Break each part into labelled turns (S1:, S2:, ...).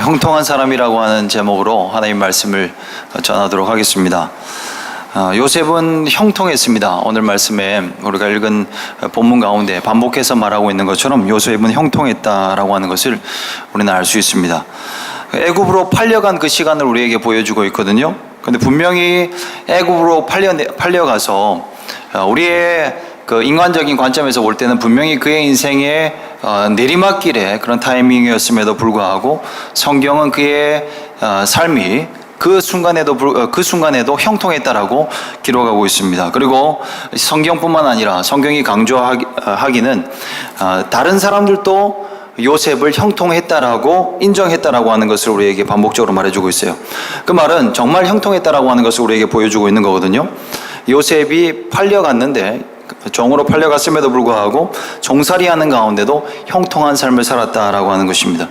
S1: 형통한 사람이라고 하는 제목으로 하나님 말씀을 전하도록 하겠습니다. 요셉은 형통했습니다. 오늘 말씀에 우리가 읽은 본문 가운데 반복해서 말하고 있는 것처럼 요셉은 형통했다라고 하는 것을 우리는 알 수 있습니다. 애굽으로 팔려간 그 시간을 우리에게 보여주고 있거든요. 그런데 분명히 애굽으로 팔려가서 우리의 그 인간적인 관점에서 볼 때는 분명히 그의 인생의 내리막길의 그런 타이밍이었음에도 불구하고 성경은 그의 삶이 그 순간에도 형통했다라고 기록하고 있습니다. 그리고 성경뿐만 아니라 성경이 강조하기는 다른 사람들도 요셉을 형통했다라고 인정했다라고 하는 것을 우리에게 반복적으로 말해주고 있어요. 그 말은 정말 형통했다라고 하는 것을 우리에게 보여주고 있는 거거든요. 요셉이 팔려갔는데 종으로 팔려갔음에도 불구하고 종살이하는 가운데도 형통한 삶을 살았다라고 하는 것입니다.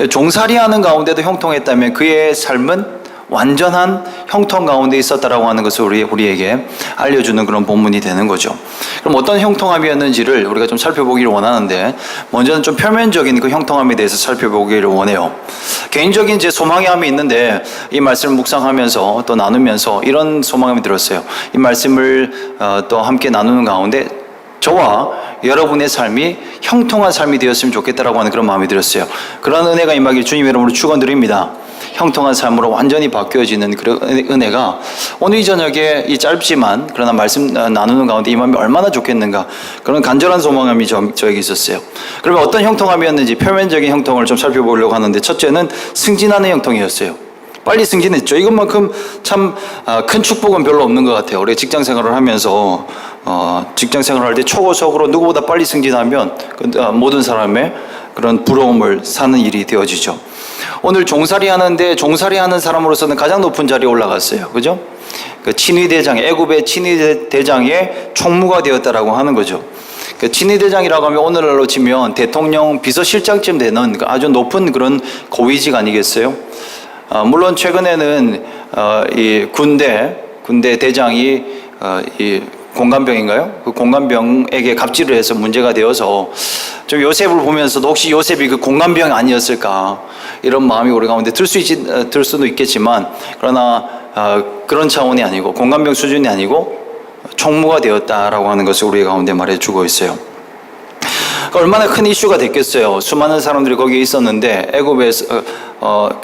S1: 종살이하는 가운데도 형통했다면 그의 삶은 완전한 형통 가운데 있었다라고 하는 것을 우리에게 알려주는 그런 본문이 되는 거죠. 그럼 어떤 형통함이었는지를 우리가 좀 살펴보기를 원하는데, 먼저는 좀 표면적인 그 형통함에 대해서 살펴보기를 원해요. 개인적인 제 소망함이 있는데 이 말씀을 묵상하면서 또 나누면서 이런 소망함이 들었어요. 이 말씀을 또 함께 나누는 가운데 저와 여러분의 삶이 형통한 삶이 되었으면 좋겠다라고 하는 그런 마음이 들었어요. 그런 은혜가 임하길 주님의 이름으로 축원드립니다. 형통한 삶으로 완전히 바뀌어지는 그런 은혜가 오늘 이 저녁에 이 짧지만 그러나 말씀 나누는 가운데 임하면 얼마나 좋겠는가, 그런 간절한 소망함이 저에게 있었어요. 그러면 어떤 형통함이었는지 표면적인 형통을 좀 살펴보려고 하는데, 첫째는 승진하는 형통이었어요. 빨리 승진했죠. 이것만큼 참 큰 축복은 별로 없는 것 같아요. 우리가 직장 생활을 하면서 직장 생활을 할 때 초고속으로 누구보다 빨리 승진하면 모든 사람의 그런 부러움을 사는 일이 되어지죠. 오늘 종살이하는데 종살이하는 사람으로서는 가장 높은 자리에 올라갔어요. 그죠? 그 친위대장, 애굽의 친위대장의 총무가 되었다라고 하는 거죠. 그 친위대장이라고 하면 오늘날로 치면 대통령 비서실장쯤 되는 아주 높은 그런 고위직 아니겠어요? 물론 최근에는 이 군대 대장이 이 공관병인가요? 그 공관병에게 갑질을 해서 문제가 되어서 좀 요셉을 보면서도 혹시 요셉이 그 공관병 아니었을까, 이런 마음이 우리 가운데 들 수도 있겠지만, 그러나 그런 차원이 아니고 공관병 수준이 아니고 총무가 되었다라고 하는 것을 우리 가운데 말해주고 있어요. 얼마나 큰 이슈가 됐겠어요. 수많은 사람들이 거기에 있었는데 애굽에서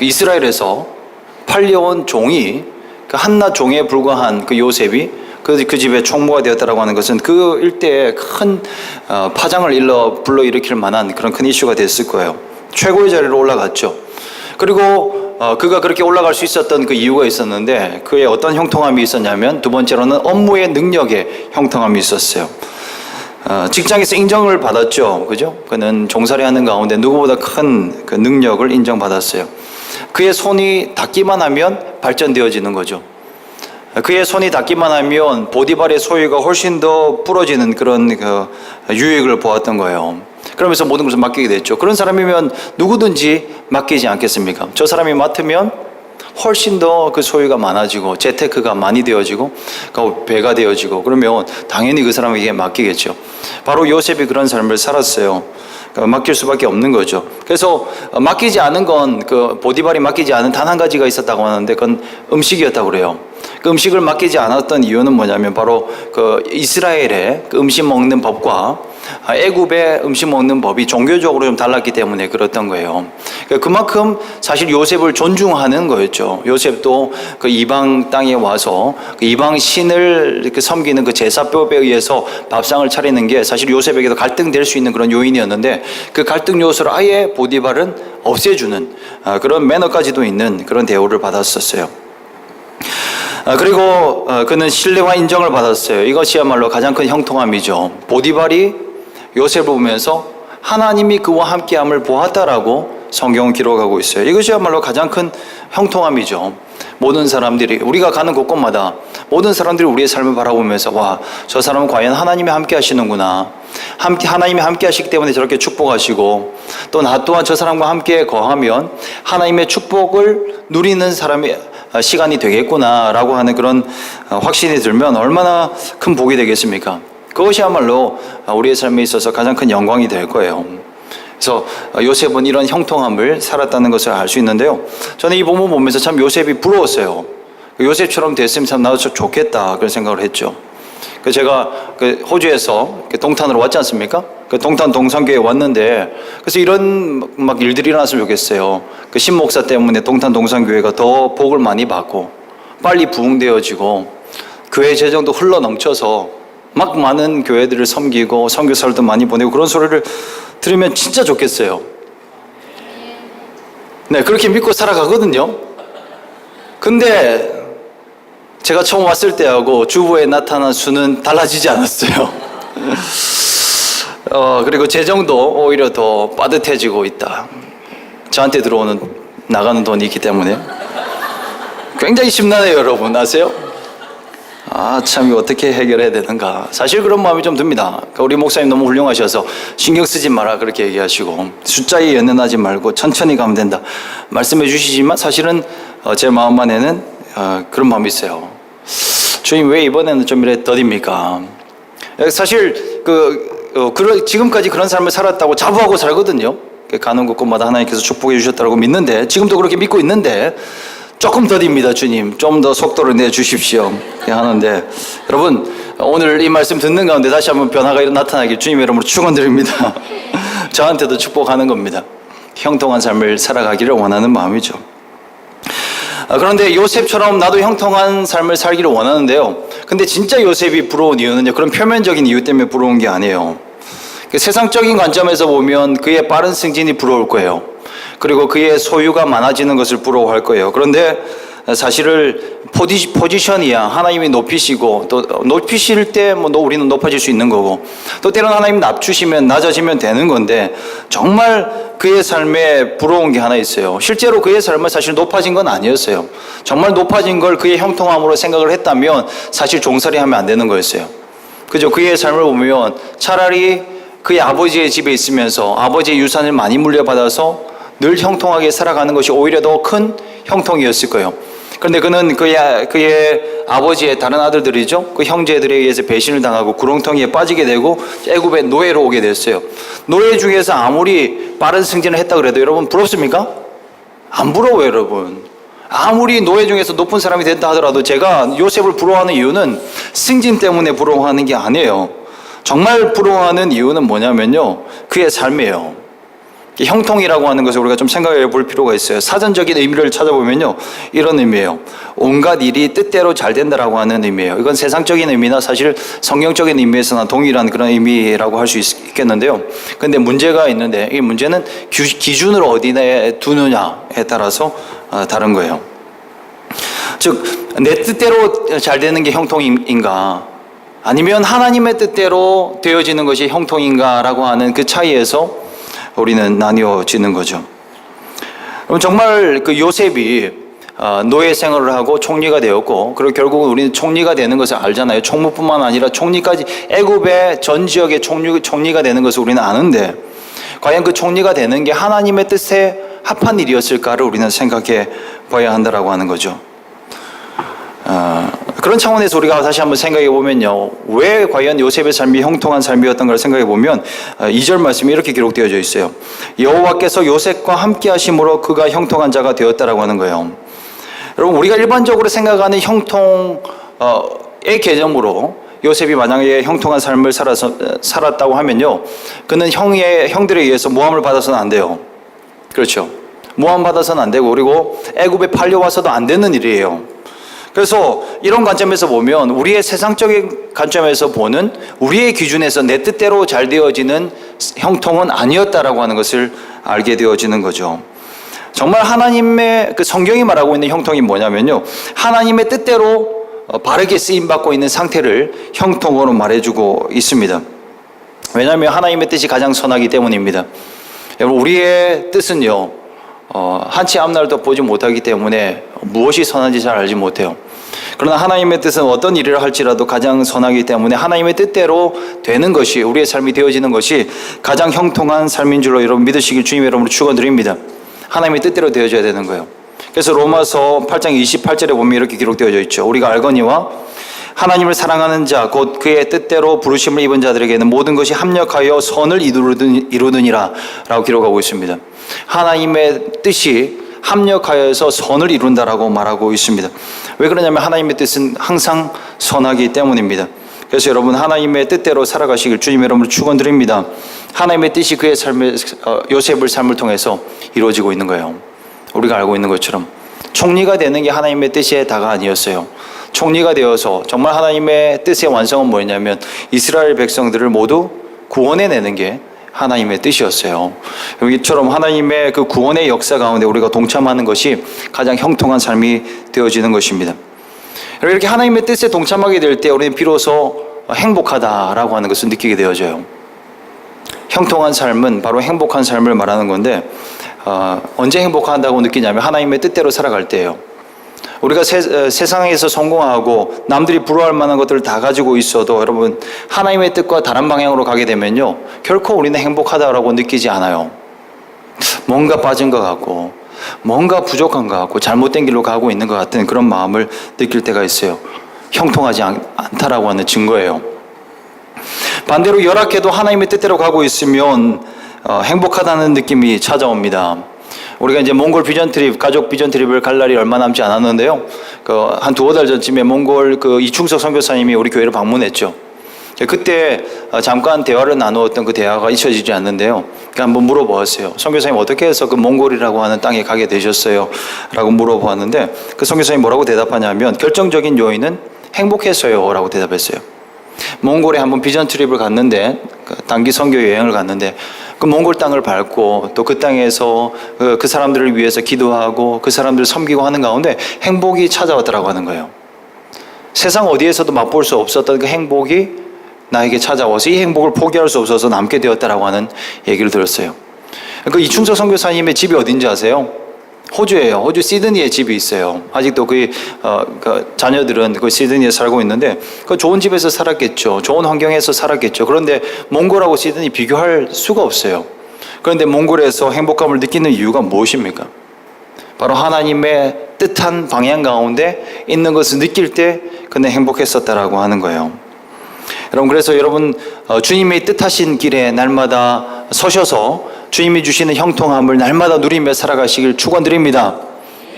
S1: 이스라엘에서 팔려온 종이, 그 한낱 종에 불과한 그 요셉이 그 집의 총무가 되었다라고 하는 것은 그 일대에 큰 파장을 불러일으킬 만한 그런 큰 이슈가 됐을 거예요. 최고의 자리로 올라갔죠. 그리고 그가 그렇게 올라갈 수 있었던 그 이유가 있었는데, 그의 어떤 형통함이 있었냐면, 두 번째로는 업무의 능력에 형통함이 있었어요. 직장에서 인정을 받았죠. 그죠? 그는 종살이하는 가운데 누구보다 큰 그 능력을 인정받았어요. 그의 손이 닿기만 하면 발전되어지는 거죠. 그의 손이 닿기만 하면 보디발의 소유가 훨씬 더 부러지는 그런 그 유익을 보았던 거예요. 그러면서 모든 것을 맡기게 됐죠. 그런 사람이면 누구든지 맡기지 않겠습니까? 저 사람이 맡으면 훨씬 더 그 소유가 많아지고 재테크가 많이 되어지고 배가 되어지고, 그러면 당연히 그 사람에게 맡기겠죠. 바로 요셉이 그런 삶을 살았어요. 맡길 수밖에 없는 거죠. 그래서 맡기지 않은 건, 그 보디발이 맡기지 않은 단 한 가지가 있었다고 하는데 그건 음식이었다고 그래요. 그 음식을 맡기지 않았던 이유는 뭐냐면 바로 그 이스라엘의 그 음식 먹는 법과 애굽의 음식 먹는 법이 종교적으로 좀 달랐기 때문에 그랬던 거예요. 그만큼 사실 요셉을 존중하는 거였죠. 요셉도 그 이방 땅에 와서 그 이방 신을 이렇게 섬기는 그 제사법에 의해서 밥상을 차리는 게 사실 요셉에게도 갈등될 수 있는 그런 요인이었는데, 그 갈등 요소를 아예 보디발은 없애주는 그런 매너까지도 있는 그런 대우를 받았었어요. 그리고 그는 신뢰와 인정을 받았어요. 이것이야말로 가장 큰 형통함이죠. 보디발이 요셉을 보면서 하나님이 그와 함께함을 보았다라고 성경은 기록하고 있어요. 이것이야말로 가장 큰 형통함이죠. 모든 사람들이, 우리가 가는 곳곳마다 모든 사람들이 우리의 삶을 바라보면서, 와, 저 사람은 과연 하나님이 함께 하시는구나, 하나님이 함께 하시기 때문에 저렇게 축복하시고, 또 나 또한 저 사람과 함께 거하면 하나님의 축복을 누리는 사람의 시간이 되겠구나라고 하는 그런 확신이 들면 얼마나 큰 복이 되겠습니까? 그것이야말로 우리의 삶에 있어서 가장 큰 영광이 될 거예요. 그래서 요셉은 이런 형통함을 살았다는 것을 알 수 있는데요. 저는 이 본문 보면서 참 요셉이 부러웠어요. 요셉처럼 됐으면 참 나도 좋겠다 그런 생각을 했죠. 제가 호주에서 동탄으로 왔지 않습니까? 동탄 동산교회에 왔는데 그래서 이런 막 일들이 일어났으면 좋겠어요. 신목사 때문에 동탄 동산교회가 더 복을 많이 받고 빨리 부흥되어지고 교회 재정도 흘러 넘쳐서 막 많은 교회들을 섬기고 선교사들도 많이 보내고 그런 소리를 들으면 진짜 좋겠어요. 네, 그렇게 믿고 살아가거든요. 근데 제가 처음 왔을 때하고 주부에 나타난 수는 달라지지 않았어요. 그리고 재정도 오히려 더 빠듯해지고 있다. 저한테 나가는 돈이 있기 때문에 굉장히 심란해요, 여러분. 아세요? 참 이거 어떻게 해결해야 되는가. 사실 그런 마음이 좀 듭니다. 우리 목사님 너무 훌륭하셔서 신경 쓰지 마라 그렇게 얘기하시고 숫자에 연연하지 말고 천천히 가면 된다 말씀해 주시지만 사실은 제 마음 안에는 그런 마음이 있어요. 주님 왜 이번에는 좀 이래 더딥니까? 사실 지금까지 그런 삶을 살았다고 자부하고 살거든요. 가는 곳곳마다 하나님께서 축복해 주셨다고 믿는데 지금도 그렇게 믿고 있는데 조금 더딥니다. 주님 좀 더 속도를 내주십시오 하는데 여러분 오늘 이 말씀 듣는 가운데 다시 한번 변화가 나타나길 주님의 이름으로 축원드립니다. 저한테도 축복하는 겁니다. 형통한 삶을 살아가기를 원하는 마음이죠. 그런데 요셉처럼 나도 형통한 삶을 살기를 원하는데요. 근데 진짜 요셉이 부러운 이유는요, 그런 표면적인 이유 때문에 부러운 게 아니에요. 세상적인 관점에서 보면 그의 빠른 승진이 부러울 거예요. 그리고 그의 소유가 많아지는 것을 부러워할 거예요. 그런데 사실은 포지션이야 하나님이 높이시고 또 높이실 때 우리는 높아질 수 있는 거고 또 때로는 하나님 낮추시면 낮아지면 되는 건데 정말 그의 삶에 부러운 게 하나 있어요. 실제로 그의 삶은 사실 높아진 건 아니었어요. 정말 높아진 걸 그의 형통함으로 생각을 했다면 사실 종살이 하면 안 되는 거였어요. 그죠? 그의 삶을 보면 차라리 그의 아버지의 집에 있으면서 아버지의 유산을 많이 물려받아서 늘 형통하게 살아가는 것이 오히려 더 큰 형통이었을 거예요. 그런데 그는 그의 아버지의 다른 아들들이죠. 그 형제들에 의해서 배신을 당하고 구렁텅이에 빠지게 되고 애굽의 노예로 오게 됐어요. 노예 중에서 아무리 빠른 승진을 했다 그래도 여러분 부럽습니까? 안 부러워요, 여러분. 아무리 노예 중에서 높은 사람이 됐다 하더라도 제가 요셉을 부러워하는 이유는 승진 때문에 부러워하는 게 아니에요. 정말 부러워하는 이유는 뭐냐면요, 그의 삶이에요. 형통이라고 하는 것을 우리가 좀 생각해 볼 필요가 있어요. 사전적인 의미를 찾아보면요, 이런 의미예요. 온갖 일이 뜻대로 잘 된다라고 하는 의미예요. 이건 세상적인 의미나 사실 성경적인 의미에서나 동일한 그런 의미라고 할 수 있겠는데요. 그런데 문제가 있는데 이 문제는 기준을 어디에 두느냐에 따라서 다른 거예요. 즉, 내 뜻대로 잘 되는 게 형통인가, 아니면 하나님의 뜻대로 되어지는 것이 형통인가라고 하는 그 차이에서 우리는 나뉘어지는 거죠. 정말 그 요셉이 노예 생활을 하고 총리가 되었고, 그리고 결국은 우리는 총리가 되는 것을 알잖아요. 총무뿐만 아니라 총리까지, 애굽의 전 지역의 총리가 되는 것을 우리는 아는데, 과연 그 총리가 되는 게 하나님의 뜻에 합한 일이었을까를 우리는 생각해 봐야 한다라고 하는 거죠. 그런 차원에서 우리가 다시 한번 생각해 보면요, 왜 과연 요셉의 삶이 형통한 삶이었던 걸 생각해 보면 2절 말씀이 이렇게 기록되어져 있어요. 여호와께서 요셉과 함께 하심으로 그가 형통한 자가 되었다라고 하는 거예요. 여러분, 우리가 일반적으로 생각하는 형통의 개념으로 요셉이 만약에 형통한 삶을 살았다고 하면요, 그는 형들에 의해서 모함을 받아서는 안 돼요. 그렇죠? 모함 받아서는 안 되고, 그리고 애굽에 팔려와서도 안 되는 일이에요. 그래서 이런 관점에서 보면, 우리의 세상적인 관점에서 보는 우리의 기준에서 내 뜻대로 잘 되어지는 형통은 아니었다라고 하는 것을 알게 되어지는 거죠. 정말 하나님의 그 성경이 말하고 있는 형통이 뭐냐면요, 하나님의 뜻대로 바르게 쓰임받고 있는 상태를 형통으로 말해주고 있습니다. 왜냐하면 하나님의 뜻이 가장 선하기 때문입니다. 여러분, 우리의 뜻은요, 한치 앞날도 보지 못하기 때문에 무엇이 선한지 잘 알지 못해요. 그러나 하나님의 뜻은 어떤 일을 할지라도 가장 선하기 때문에 하나님의 뜻대로 되는 것이, 우리의 삶이 되어지는 것이 가장 형통한 삶인 줄로 여러분 믿으시길 주님의 이름으로 축원드립니다. 하나님의 뜻대로 되어져야 되는 거예요. 그래서 로마서 8장 28절에 보면 이렇게 기록되어져 있죠. 우리가 알거니와 하나님을 사랑하는 자, 곧 그의 뜻대로 부르심을 입은 자들에게는 모든 것이 합력하여 선을 이루느니라 라고 기록하고 있습니다. 하나님의 뜻이 합력하여서 선을 이룬다라고 말하고 있습니다. 왜 그러냐면 하나님의 뜻은 항상 선하기 때문입니다. 그래서 여러분, 하나님의 뜻대로 살아가시길 주님의 이름으로 축원드립니다. 하나님의 뜻이 그의 삶의 요셉의 삶을 통해서 이루어지고 있는 거예요. 우리가 알고 있는 것처럼 총리가 되는 게 하나님의 뜻의 다가 아니었어요. 총리가 되어서 정말 하나님의 뜻의 완성은 뭐였냐면 이스라엘 백성들을 모두 구원해내는 게 하나님의 뜻이었어요. 이처럼 하나님의 그 구원의 역사 가운데 우리가 동참하는 것이 가장 형통한 삶이 되어지는 것입니다. 이렇게 하나님의 뜻에 동참하게 될 때 우리는 비로소 행복하다라고 하는 것을 느끼게 되어져요. 형통한 삶은 바로 행복한 삶을 말하는 건데 언제 행복하다고 느끼냐면 하나님의 뜻대로 살아갈 때예요. 우리가 세상에서 성공하고 남들이 부러워할 만한 것들을 다 가지고 있어도 여러분, 하나님의 뜻과 다른 방향으로 가게 되면요, 결코 우리는 행복하다라고 느끼지 않아요. 뭔가 빠진 것 같고 뭔가 부족한 것 같고 잘못된 길로 가고 있는 것 같은 그런 마음을 느낄 때가 있어요. 형통하지 않다라고 하는 증거예요. 반대로 열악해도 하나님의 뜻대로 가고 있으면 행복하다는 느낌이 찾아옵니다. 우리가 이제 몽골 비전 트립, 가족 비전 트립을 갈 날이 얼마 남지 않았는데요. 한 두어 달 전쯤에 몽골 이충석 선교사님이 우리 교회를 방문했죠. 그때 잠깐 대화를 나누었던 그 대화가 잊혀지지 않는데요. 한번 물어보았어요. 선교사님, 어떻게 해서 그 몽골이라고 하는 땅에 가게 되셨어요? 라고 물어보았는데 그 선교사님이 뭐라고 대답하냐면 결정적인 요인은 행복해서요 라고 대답했어요. 몽골에 한번 비전 트립을 갔는데, 단기 선교 여행을 갔는데 그 몽골 땅을 밟고 또 그 땅에서 그 사람들을 위해서 기도하고 그 사람들을 섬기고 하는 가운데 행복이 찾아왔더라고 하는 거예요. 세상 어디에서도 맛볼 수 없었던 그 행복이 나에게 찾아와서 이 행복을 포기할 수 없어서 남게 되었다라고 하는 얘기를 들었어요. 그 이충석 선교사님의 집이 어딘지 아세요? 호주예요. 호주 시드니에 집이 있어요. 아직도 그 자녀들은 그 시드니에 살고 있는데 그 좋은 집에서 살았겠죠. 좋은 환경에서 살았겠죠. 그런데 몽골하고 시드니 비교할 수가 없어요. 그런데 몽골에서 행복감을 느끼는 이유가 무엇입니까? 바로 하나님의 뜻한 방향 가운데 있는 것을 느낄 때 그는 행복했었다라고 하는 거예요. 여러분, 그래서 여러분, 주님의 뜻하신 길에 날마다 서셔서 주님이 주시는 형통함을 날마다 누리며 살아가시길 축원드립니다.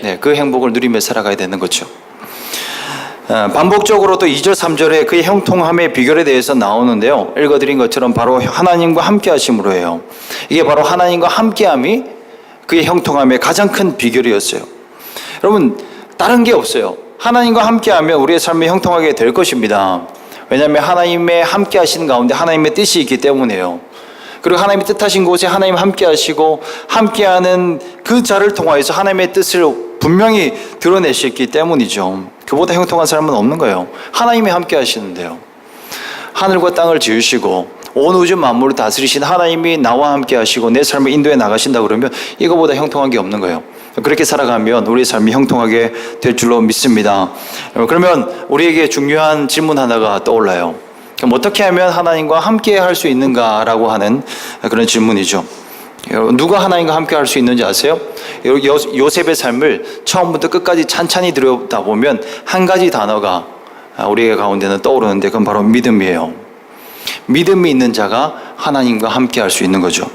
S1: 네, 그 행복을 누리며 살아가야 되는 거죠. 반복적으로 또 2절, 3절에 그의 형통함의 비결에 대해서 나오는데요. 읽어드린 것처럼 바로 하나님과 함께 하심으로 해요. 이게 바로 하나님과 함께함이 그의 형통함의 가장 큰 비결이었어요. 여러분, 다른 게 없어요. 하나님과 함께하면 우리의 삶이 형통하게 될 것입니다. 왜냐하면 하나님의 함께 하시는 가운데 하나님의 뜻이 있기 때문에요. 그리고 하나님의 뜻하신 곳에 하나님 함께 하시고 함께하는 그 자를 통하여서 하나님의 뜻을 분명히 드러내셨기 때문이죠. 그보다 형통한 삶은 없는 거예요. 하나님이 함께 하시는데요. 하늘과 땅을 지으시고 온 우주 만물을 다스리신 하나님이 나와 함께 하시고 내 삶을 인도해 나가신다 그러면 이거보다 형통한 게 없는 거예요. 그렇게 살아가면 우리의 삶이 형통하게 될 줄로 믿습니다. 그러면 우리에게 중요한 질문 하나가 떠올라요. 그럼 어떻게 하면 하나님과 함께 할 수 있는가라고 하는 그런 질문이죠. 누가 하나님과 함께 할 수 있는지 아세요? 요셉의 삶을 처음부터 끝까지 찬찬히 들여다보면 한 가지 단어가 우리 가운데는 떠오르는데 그건 바로 믿음이에요. 믿음이 있는 자가 하나님과 함께 할 수 있는 거죠.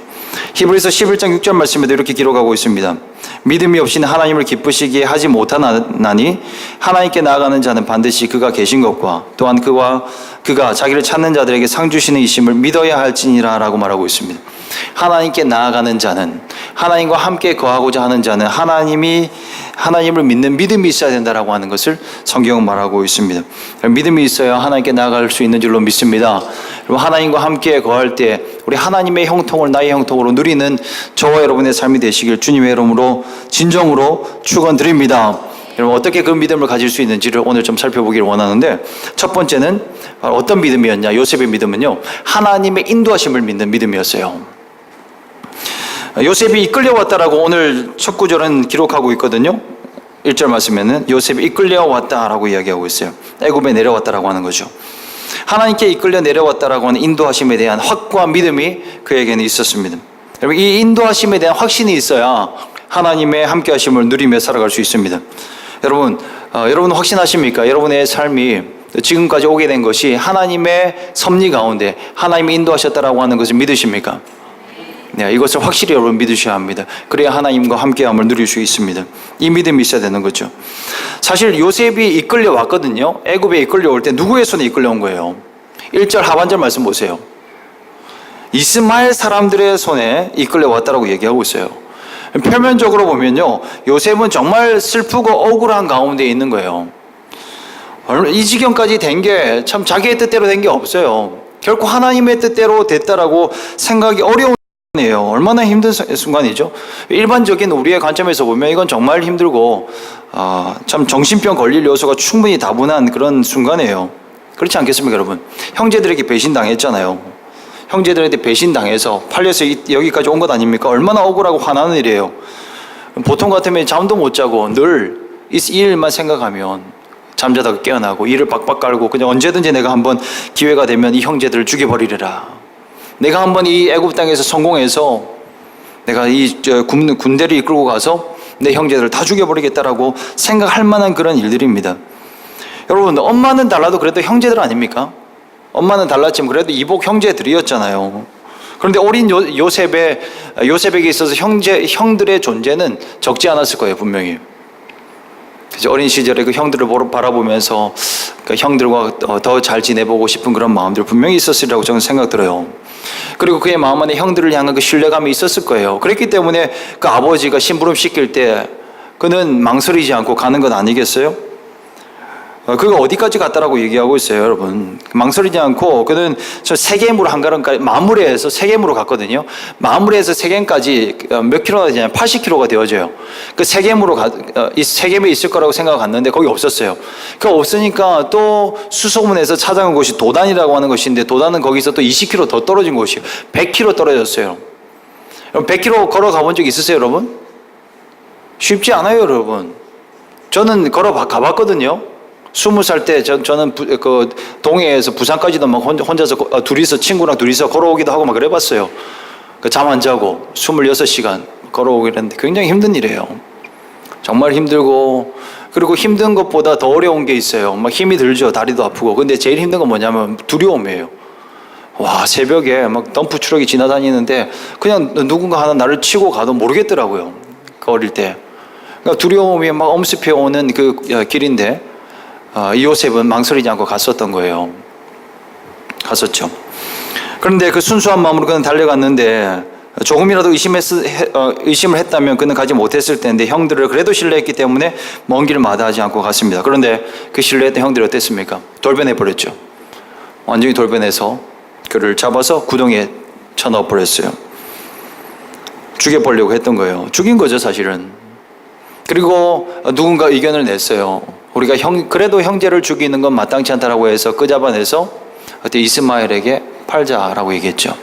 S1: 히브리서 11장 6절 말씀에도 이렇게 기록하고 있습니다. 믿음이 없이는 하나님을 기쁘시게 하지 못하나니 하나님께 나아가는 자는 반드시 그가 계신 것과 또한 그가 자기를 찾는 자들에게 상 주시는 이심을 믿어야 할지니라 라고 말하고 있습니다. 하나님께 나아가는 자는, 하나님과 함께 거하고자 하는 자는 하나님을 믿는 믿음이 있어야 된다라고 하는 것을 성경은 말하고 있습니다. 믿음이 있어야 하나님께 나아갈 수 있는 줄로 믿습니다. 하나님과 함께 거할 때 우리 하나님의 형통을 나의 형통으로 누리는 저와 여러분의 삶이 되시길 주님의 이름으로 진정으로 축원드립니다. 여러분, 어떻게 그 믿음을 가질 수 있는지를 오늘 좀 살펴보기를 원하는데, 첫 번째는 어떤 믿음이었냐? 요셉의 믿음은요, 하나님의 인도하심을 믿는 믿음이었어요. 요셉이 이끌려왔다라고 오늘 첫 구절은 기록하고 있거든요. 1절 말씀에는 요셉이 이끌려왔다라고 이야기하고 있어요. 애굽에 내려왔다라고 하는 거죠. 하나님께 이끌려 내려왔다라고 하는 인도하심에 대한 확고한 믿음이 그에게는 있었습니다. 여러분, 이 인도하심에 대한 확신이 있어야 하나님의 함께하심을 누리며 살아갈 수 있습니다. 여러분 확신하십니까? 여러분의 삶이 지금까지 오게 된 것이 하나님의 섭리 가운데 하나님이 인도하셨다라고 하는 것을 믿으십니까? 네, 이것을 확실히 여러분 믿으셔야 합니다. 그래야 하나님과 함께함을 누릴 수 있습니다. 이 믿음이 있어야 되는 거죠. 사실 요셉이 이끌려 왔거든요. 애굽에 이끌려 올 때 누구의 손에 이끌려 온 거예요? 1절 하반절 말씀 보세요. 이스마엘 사람들의 손에 이끌려 왔다라고 얘기하고 있어요. 표면적으로 보면요, 요셉은 정말 슬프고 억울한 가운데 있는 거예요. 이 지경까지 된 게 참 자기의 뜻대로 된 게 없어요. 결코 하나님의 뜻대로 됐다라고 생각이 어려운 순간이에요. 얼마나 힘든 순간이죠. 일반적인 우리의 관점에서 보면 이건 정말 힘들고 참 정신병 걸릴 요소가 충분히 다분한 그런 순간이에요. 그렇지 않겠습니까, 여러분? 형제들에게 배신당했잖아요. 형제들한테 배신당해서 팔려서 여기까지 온 것 아닙니까? 얼마나 억울하고 화나는 일이에요. 보통 같으면 잠도 못 자고 늘 이 일만 생각하면 잠자다가 깨어나고 이를 빡빡 깔고 그냥 언제든지 내가 한번 기회가 되면 이 형제들을 죽여버리리라. 내가 한번 이 애굽 땅에서 성공해서 내가 이 군대를 이끌고 가서 내 형제들을 다 죽여버리겠다라고 생각할 만한 그런 일들입니다. 여러분, 엄마는 달라도 그래도 형제들 아닙니까? 엄마는 달랐지만 그래도 이복 형제들이었잖아요. 그런데 어린 요셉에게 있어서 형들의 존재는 적지 않았을 거예요, 분명히. 그래서 어린 시절에 그 형들을 바라보면서 그 형들과 더 잘 지내보고 싶은 그런 마음들 분명히 있었으리라고 저는 생각 들어요. 그리고 그의 마음 안에 형들을 향한 그 신뢰감이 있었을 거예요. 그랬기 때문에 그 아버지가 심부름 시킬 때 그는 망설이지 않고 가는 것 아니겠어요? 그가 어디까지 갔다라고 얘기하고 있어요, 여러분. 망설이지 않고 그는 저 세겜으로 한 걸음까지 마무리해서 세겜으로 갔거든요. 마무리해서 세겜까지 몇 킬로가 되냐면 80킬로가 되어져요. 그 세겜으로 이 세겜에 있을 거라고 생각했는데 거기 없었어요. 그 없으니까 또 수소문에서 찾아간 곳이 도단이라고 하는 것인데 도단은 거기서 또 20킬로 더 떨어진 곳이에요. 100킬로 떨어졌어요. 100킬로 걸어가 본 적 있으세요, 여러분? 쉽지 않아요, 여러분. 저는 가봤거든요. 20살 때 저는 그 동해에서 부산까지도 막 혼자서 친구랑 둘이서 걸어오기도 하고 막 그래봤어요. 잠 안 자고 26시간 걸어오기로 했는데 굉장히 힘든 일이에요. 정말 힘들고, 그리고 힘든 것보다 더 어려운 게 있어요. 막 힘이 들죠. 다리도 아프고. 근데 제일 힘든 건 뭐냐면 두려움이에요. 와, 새벽에 막 덤프 트럭이 지나다니는데 그냥 누군가 하나 나를 치고 가도 모르겠더라고요. 그 어릴 때. 그러니까 두려움이 막 엄습해 오는 그 길인데 이 요셉은 망설이지 않고 갔었던 거예요. 갔었죠. 그런데 그 순수한 마음으로 그는 달려갔는데 조금이라도 의심을 했다면 그는 가지 못했을 텐데 형들을 그래도 신뢰했기 때문에 먼 길 마다하지 않고 갔습니다. 그런데 그 신뢰했던 형들이 어땠습니까? 돌변해 버렸죠. 완전히 돌변해서 그를 잡아서 구덩이에 쳐넣어 버렸어요. 죽여버리려고 했던 거예요. 죽인 거죠, 사실은. 그리고 누군가 의견을 냈어요. 우리가 그래도 형제를 죽이는 건 마땅치 않다라고 해서 끄잡아내서 그때 이스마엘에게 팔자라고 얘기했죠.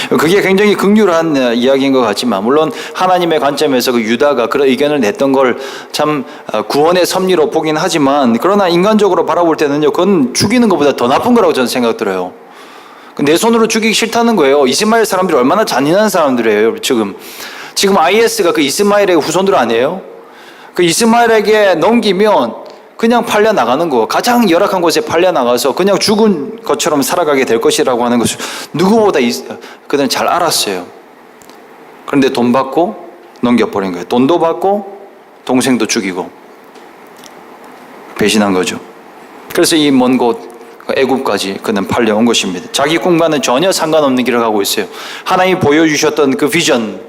S1: 그게 굉장히 극률한 이야기인 것 같지만 물론 하나님의 관점에서 그 유다가 그런 의견을 냈던 걸 참 구원의 섭리로 보긴 하지만 그러나 인간적으로 바라볼 때는요, 그건 죽이는 것보다 더 나쁜 거라고 저는 생각 들어요. 내 손으로 죽이기 싫다는 거예요. 이스마엘 사람들이 얼마나 잔인한 사람들이에요. 지금 IS가 그 이스마엘의 후손들 아니에요? 그 이스마엘에게 넘기면 그냥 팔려 나가는 거, 가장 열악한 곳에 팔려 나가서 그냥 죽은 것처럼 살아가게 될 것이라고 하는 것을 누구보다 그들은 잘 알았어요. 그런데 돈 받고 넘겨버린 거예요. 돈도 받고 동생도 죽이고 배신한 거죠. 그래서 이 먼 곳 애굽까지 그는 팔려온 것입니다. 자기 꿈과는 전혀 상관없는 길을 가고 있어요. 하나님이 보여주셨던 그 비전,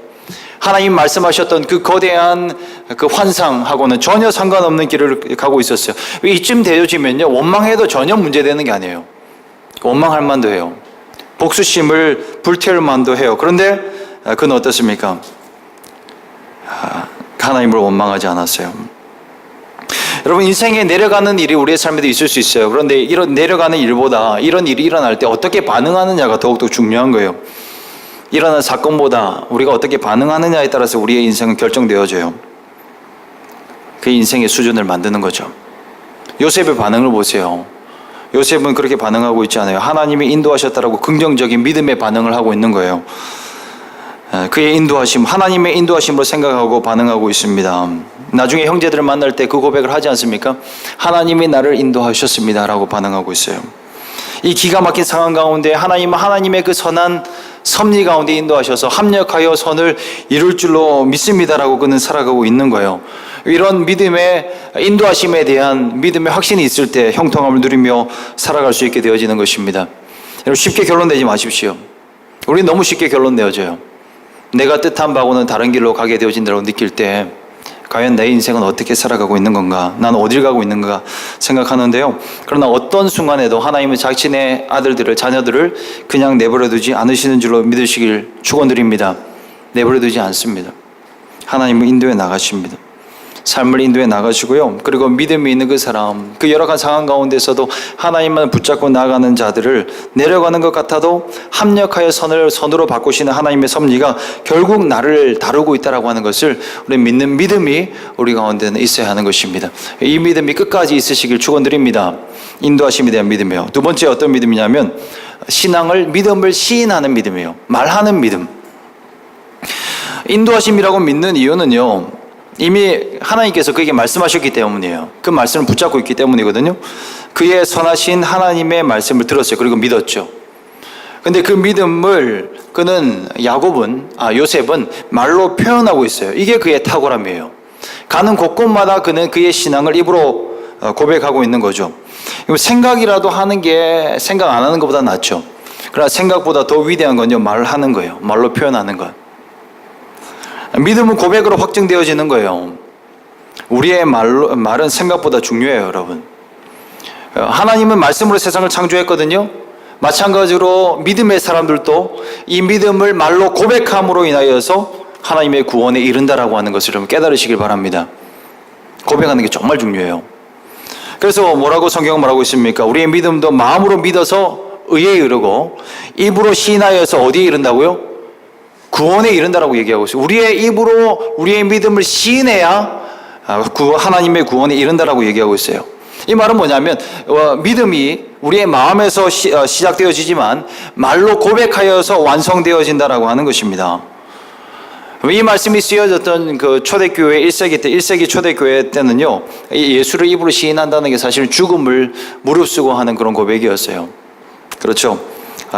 S1: 하나님 말씀하셨던 그 거대한 그 환상하고는 전혀 상관없는 길을 가고 있었어요. 이쯤 되어지면요, 원망해도 전혀 문제되는 게 아니에요. 원망할 만도 해요. 복수심을 불태울 만도 해요. 그런데 그는 어떻습니까? 하나님을 원망하지 않았어요. 여러분, 인생에 내려가는 일이 우리의 삶에도 있을 수 있어요. 그런데 이런 내려가는 일보다 이런 일이 일어날 때 어떻게 반응하느냐가 더욱더 중요한 거예요. 일어난 사건보다 우리가 어떻게 반응하느냐에 따라서 우리의 인생은 결정되어져요. 그 인생의 수준을 만드는 거죠. 요셉의 반응을 보세요. 요셉은 그렇게 반응하고 있지 않아요. 하나님이 인도하셨다라고 긍정적인 믿음의 반응을 하고 있는 거예요. 그의 인도하심, 하나님의 인도하심으로 생각하고 반응하고 있습니다. 나중에 형제들을 만날 때 그 고백을 하지 않습니까? 하나님이 나를 인도하셨습니다 라고 반응하고 있어요. 이 기가 막힌 상황 가운데 하나님은 하나님의 그 선한 섭리 가운데 인도하셔서 합력하여 선을 이룰 줄로 믿습니다라고 그는 살아가고 있는 거예요. 이런 믿음의 인도하심에 대한 믿음의 확신이 있을 때 형통함을 누리며 살아갈 수 있게 되어지는 것입니다. 여러분, 쉽게 결론 내지 마십시오. 우리 너무 쉽게 결론 내어져요. 내가 뜻한 바고는 다른 길로 가게 되어진다고 느낄 때 과연 내 인생은 어떻게 살아가고 있는 건가, 나는 어딜 가고 있는가 생각하는데요. 그러나 어떤 순간에도 하나님은 자신의 아들들을, 자녀들을 그냥 내버려두지 않으시는 줄로 믿으시길 축원드립니다. 내버려두지 않습니다. 하나님은 인도해 나가십니다. 삶을 인도해 나가시고요. 그리고 믿음이 있는 그 사람, 그 열악한 상황 가운데서도 하나님만 붙잡고 나아가는 자들을 내려가는 것 같아도 합력하여 선으로 바꾸시는 하나님의 섭리가 결국 나를 다루고 있다라고 하는 것을 우리 믿는 믿음이 우리 가운데는 있어야 하는 것입니다. 이 믿음이 끝까지 있으시길 축원드립니다. 인도하심에 대한 믿음이에요. 두 번째 어떤 믿음이냐면 믿음을 시인하는 믿음이에요. 말하는 믿음. 인도하심이라고 믿는 이유는요, 이미 하나님께서 그에게 말씀하셨기 때문이에요. 그 말씀을 붙잡고 있기 때문이거든요. 그의 선하신 하나님의 말씀을 들었어요. 그리고 믿었죠. 근데 그 믿음을 요셉은 말로 표현하고 있어요. 이게 그의 탁월함이에요. 가는 곳곳마다 그는 그의 신앙을 입으로 고백하고 있는 거죠. 생각이라도 하는 게 생각 안 하는 것보다 낫죠. 그러나 생각보다 더 위대한 건요, 말하는 거예요. 말로 표현하는 것. 믿음은 고백으로 확증되어지는 거예요. 우리의 말은 생각보다 중요해요, 여러분. 하나님은 말씀으로 세상을 창조했거든요. 마찬가지로 믿음의 사람들도 이 믿음을 말로 고백함으로 인하여서 하나님의 구원에 이른다라고 하는 것을 좀 깨달으시길 바랍니다. 고백하는 게 정말 중요해요. 그래서 뭐라고 성경은 말하고 있습니까? 우리의 믿음도 마음으로 믿어서 의에 이르고 입으로 시인하여서 어디에 이른다고요? 구원에 이른다라고 얘기하고 있어요. 우리의 입으로 우리의 믿음을 시인해야 하나님의 구원에 이른다라고 얘기하고 있어요. 이 말은 뭐냐면 믿음이 우리의 마음에서 시작되어지지만 말로 고백하여서 완성되어진다라고 하는 것입니다. 이 말씀이 쓰여졌던 그 초대교회 1세기 때, 1세기 초대교회 때는요, 예수를 입으로 시인한다는 게 사실 죽음을 무릅쓰고 하는 그런 고백이었어요. 그렇죠?